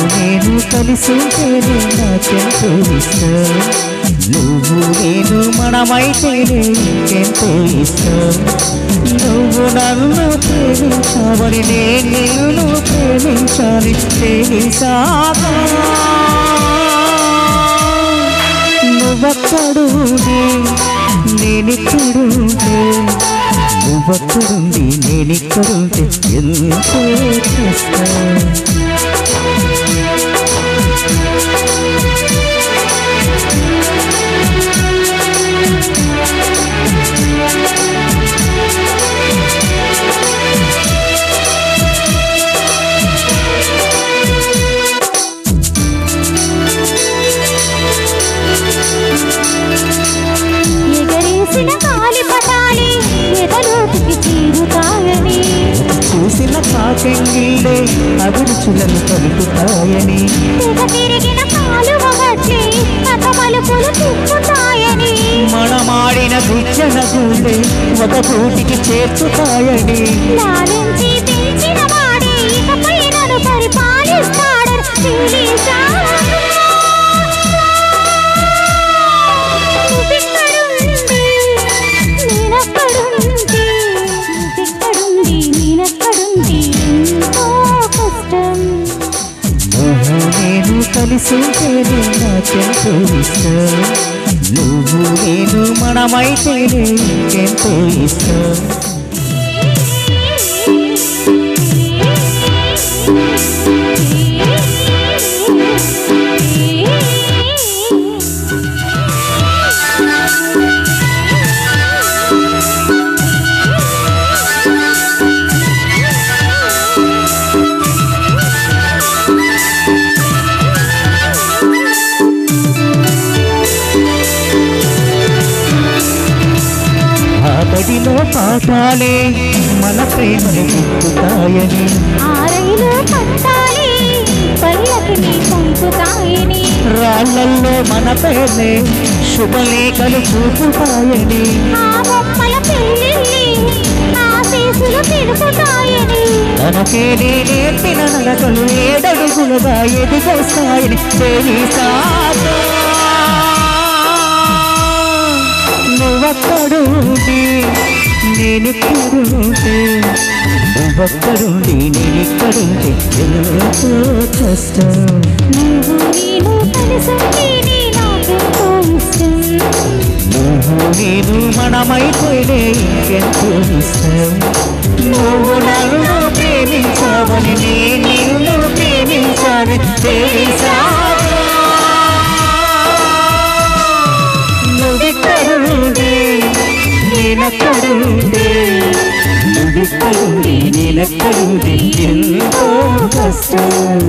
నేను కలిసుంటేనే నాకెంతో ఇష్టం నువ్వు నేను మనమైతేనే ఇంకెంతో ఇష్టం నువ్వు నన్ను ప్రేమించావని నేను నిన్ను ప్రేమించాలి తెలిసాగా నువ్వక్కడుండి నేనిక్కడుంటే నువ్వక్కడుండి నేనిక్కడుంటే ఎంతో కష్టం చూసిన కాకెంగిళ్ళే అభిరుచులను కలుపుతాయని మనమాడిన గుజ్జన గుండె ఒక కూటికి చేర్చుతాయని నేను కలిసుంటేనే నాకెంతో ఇష్టం నువ్వు నేను మనమైతేనే ఇంకెంతో ఇష్టం బడిలో పాఠాలే మన ప్రేమను పుట్టుతాయని ఆరైలో పట్టాలి పల్లకిని పంపుతాయని రాళ్ళల్లో మన పేర్లే శుభలేఖలు చూపుతాయని ఆ బొమ్మల పెళ్ళిళ్ళి ఆశీస్సులు తెలుపుతాయని తనకే నేర్పిన నడకలు ఏడడుగులుగా ఎదిగొస్తాయని తెలిసాగా నువ్వక్కడుండి నేనిక్కడుంటే నువ్వక్కడుండి నేనిక్కడుంటే ఎంతో కష్టం నువ్వు నేను కలిసుంటేనే నాకెంతో ఇష్టం నువ్వు నేను మనమైతేనే ఇంకెంతో ఇష్టం నువ్వు నన్ను ప్రేమించావని నేను నిన్ను ప్రేమించాలని తెలిసాగా నువ్వెక్కడుండి నేనక్కడుంటే నువ్వెక్కడుండి నేనక్కడుంటే ఎంతో కష్టం